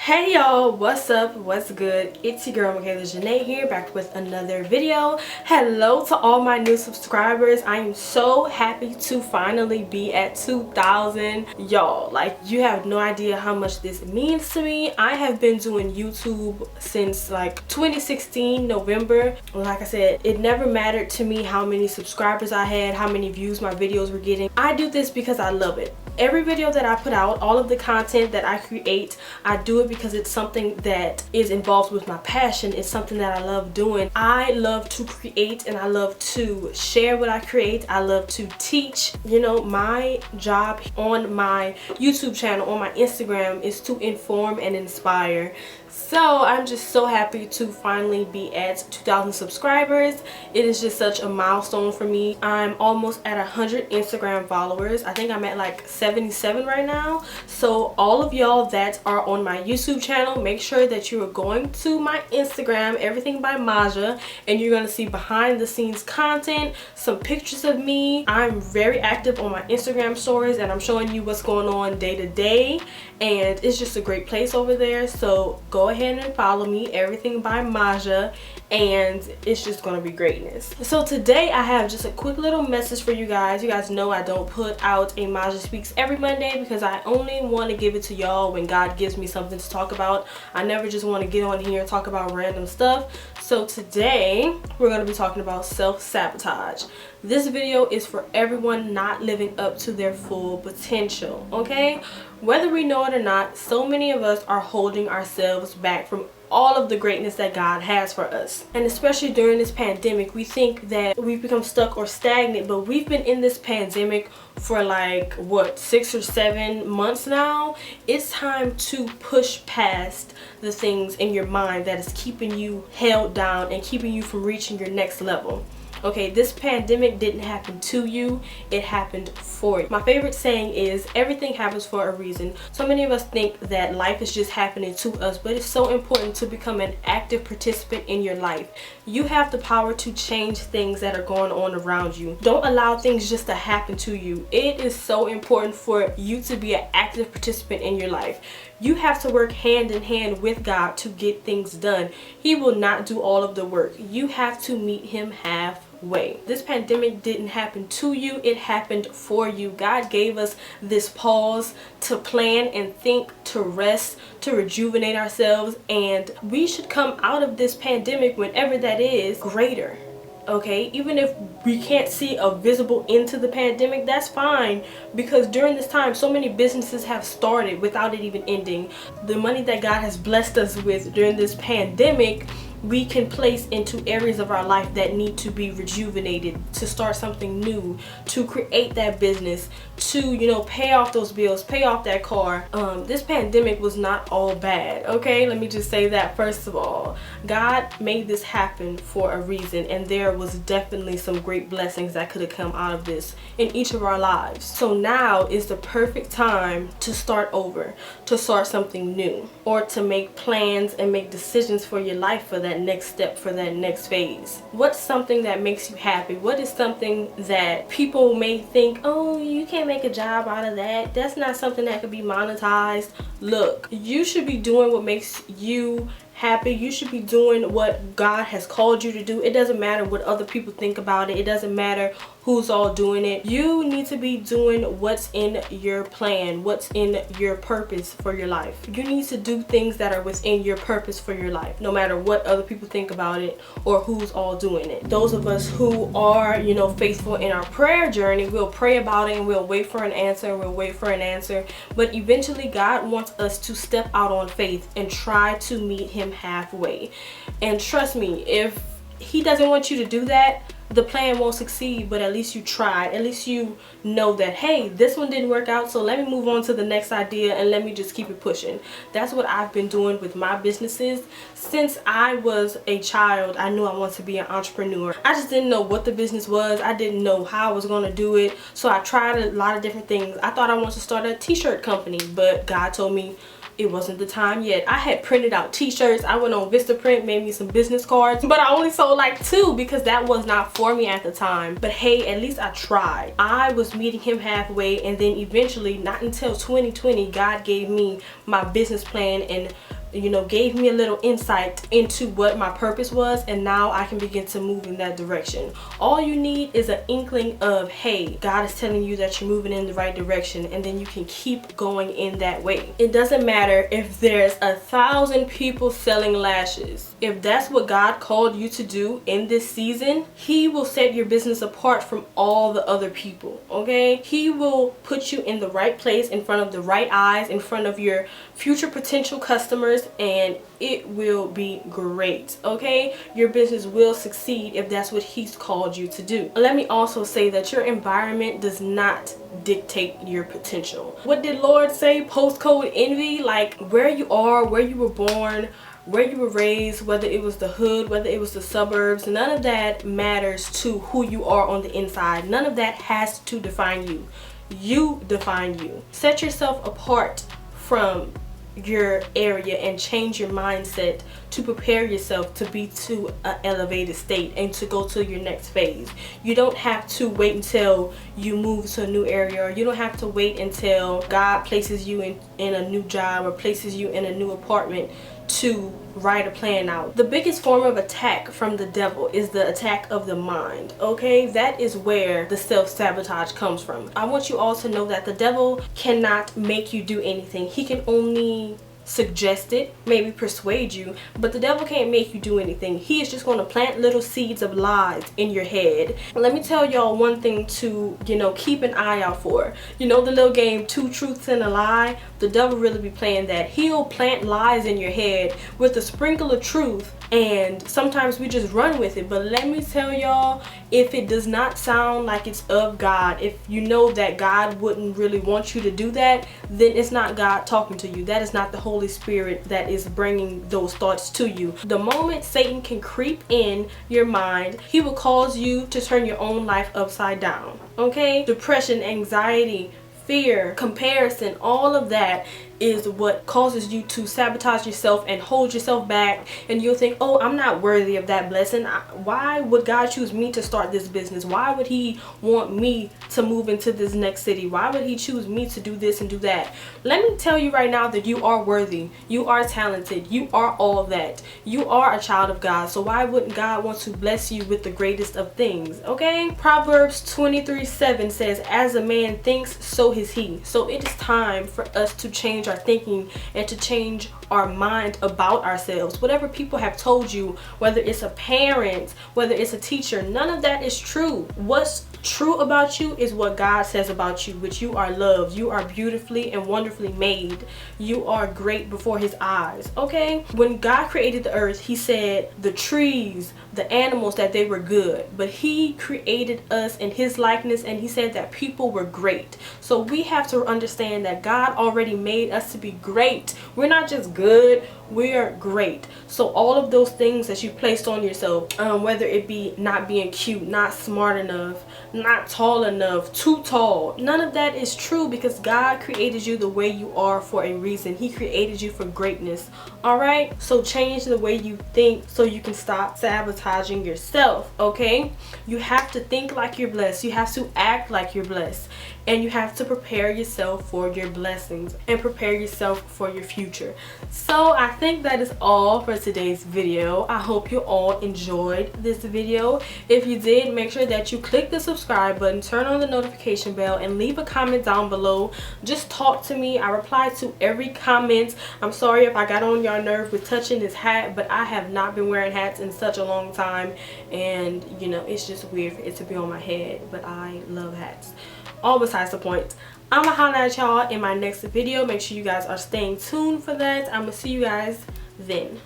Hey y'all, what's up, what's good? It's your girl Michaela Janae here, back with another video. Hello to all my new subscribers. I am so happy to finally be at 2,000. Y'all, like, you have no idea how much this means to me. I have been doing YouTube since like 2016 November. Like I said, it never mattered to me how many subscribers I had, how many views my videos were getting. I do this because I love it. Every video that I put out, all of the content that I create, I do it because it's something that is involved with my passion. It's something that I love doing. I love to create and I love to share what I create. I love to teach. You know, my job on my YouTube channel, on my Instagram, is to inform and inspire. So I'm just so happy to finally be at 2,000 subscribers. It is just such a milestone for me. I'm almost at 100 Instagram followers. I think I'm at like 77 right now. So all of y'all that are on my YouTube channel, make sure that you are going to my Instagram, Everything by Maja, and you're gonna see behind the scenes content, some pictures of me. I'm very active on my Instagram stories and I'm showing you what's going on day to day, and it's just a great place over there. So go ahead and follow me, Everything by Maja, and it's just gonna be greatness. So today I have just a quick little message for you guys. You guys know I don't put out a Maja Speaks every Monday because I only want to give it to y'all when God gives me something to talk about. I never just want to get on here and talk about random stuff. So today we're going to be talking about self-sabotage. This video is for everyone not living up to their full potential, okay? Whether we know it or not, so many of us are holding ourselves back from all of the greatness that God has for us. And especially during this pandemic, we think that we've become stuck or stagnant, but we've been in this pandemic for like, what, 6 or 7 months now. It's time to push past the things in your mind that is keeping you held down and keeping you from reaching your next level. Okay, this pandemic didn't happen to you, it happened for you. My favorite saying is, everything happens for a reason. So many of us think that life is just happening to us, but it's so important to become an active participant in your life. You have the power to change things that are going on around you. Don't allow things just to happen to you. It is so important for you to be an active participant in your life. You have to work hand in hand with God to get things done. He will not do all of the work. You have to meet him halfway. This pandemic didn't happen to you, it happened for you. God gave us this pause to plan and think, to rest, to rejuvenate ourselves, and we should come out of this pandemic, whenever that is, greater. Okay, even if we can't see a visible end to the pandemic, that's fine, because during this time so many businesses have started without it even ending. The money that God has blessed us with during this pandemic, we can place into areas of our life that need to be rejuvenated, to start something new, to create that business, to, you know, pay off those bills, pay off that car. This pandemic was not all bad, okay? Let me just say that first of all. God made this happen for a reason, and there was definitely some great blessings that could have come out of this in each of our lives. So now is the perfect time to start over, to start something new, or to make plans and make decisions for your life, for that next step, for that next phase. What's something that makes you happy? What is something that people may think, oh, you can't make a job out of that, that's not something that could be monetized? Look, you should be doing what makes you happy. You should be doing what God has called you to do. It doesn't matter what other people think about it. It doesn't matter who's all doing it. You need to be doing what's in your plan, what's in your purpose for your life. You need to do things that are within your purpose for your life, no matter what other people think about it or who's all doing it. Those of us who are, you know, faithful in our prayer journey, we'll pray about it and we'll wait for an answer, but eventually God wants us to step out on faith and try to meet him halfway. And trust me, if he doesn't want you to do that, the plan won't succeed, but at least you tried. At least you know that, hey, this one didn't work out, so let me move on to the next idea and let me just keep it pushing. That's what I've been doing with my businesses. Since I was a child, I knew I wanted to be an entrepreneur. I just didn't know what the business was. I didn't know how I was going to do it, so I tried a lot of different things. I thought I wanted to start a t-shirt company, but God told me it wasn't the time yet. I had printed out t-shirts. I went on Vistaprint, made me some business cards, but I only sold like 2 because that was not for me at the time. But hey, at least I tried. I was meeting him halfway, and then eventually, not until 2020, God gave me my business plan and gave me a little insight into what my purpose was, and now I can begin to move in that direction. All you need is an inkling of, hey, God is telling you that you're moving in the right direction, and then you can keep going in that way. It doesn't matter if there's 1,000 people selling lashes. If that's what God called you to do in this season, He will set your business apart from all the other people, okay? He will put you in the right place, in front of the right eyes, in front of your future potential customers, and it will be great, okay? Your business will succeed if that's what He's called you to do. Let me also say that your environment does not dictate your potential. What did Lord say? Postcode envy, like where you are, where you were born, where you were raised, whether it was the hood, whether it was the suburbs, none of that matters to who you are on the inside. None of that has to define you. You define you. Set yourself apart from your area and change your mindset to prepare yourself to be to an elevated state and to go to your next phase. You don't have to wait until you move to a new area, or you don't have to wait until God places you in a new job or places you in a new apartment to write a plan out. The biggest form of attack from the devil is the attack of the mind, okay? That is where the self-sabotage comes from. I want you all to know that the devil cannot make you do anything. He can only suggest it, maybe persuade you, but the devil can't make you do anything. He is just going to plant little seeds of lies in your head. Let me tell y'all one thing to keep an eye out for. The little game Two Truths and a Lie? The devil really be playing that. He'll plant lies in your head with a sprinkle of truth, and sometimes we just run with it. But let me tell y'all, if it does not sound like it's of God, if you know that God wouldn't really want you to do that, then it's not God talking to you. That is not the Holy Spirit that is bringing those thoughts to you. The moment Satan can creep in your mind, he will cause you to turn your own life upside down, okay? Depression, anxiety, fear, comparison, all of that is what causes you to sabotage yourself and hold yourself back, and you'll think, oh, I'm not worthy of that blessing. Why would God choose me to start this business? Why would He want me to move into this next city? Why would He choose me to do this and do that? Let me tell you right now that you are worthy. You are talented. You are all of that. You are a child of God. So why wouldn't God want to bless you with the greatest of things, okay? Proverbs 23:7 says, as a man thinks, so is he. So it is time for us to change our thinking and to change our mind about ourselves. Whatever people have told you, whether it's a parent, whether it's a teacher, none of that is true. What's true about you is what God says about you, which you are loved. You are beautifully and wonderfully made. You are great before His eyes, okay? When God created the earth, He said the trees, the animals, that they were good, but He created us in His likeness, and He said that people were great. So we have to understand that God already made us to be great. We're not just good, we are great. So all of those things that you placed on yourself, whether it be not being cute, not smart enough, not tall enough, too tall, none of that is true, because God created you the way you are for a reason. He created you for greatness, all right? So change the way you think so you can stop sabotaging yourself, okay? You have to think like you're blessed. You have to act like you're blessed. And you have to prepare yourself for your blessings and prepare yourself for your future. So I think that is all for today's video. I hope you all enjoyed this video. If you did, make sure that you click the subscribe button, turn on the notification bell, and leave a comment down below. Just talk to me. I reply to every comment. I'm sorry if I got on your nerve with touching this hat, but I have not been wearing hats in such a long time, and it's just weird for it to be on my head, but I love hats. All besides the point, I'ma holler at y'all in my next video. Make sure you guys are staying tuned for that. I'ma see you guys then.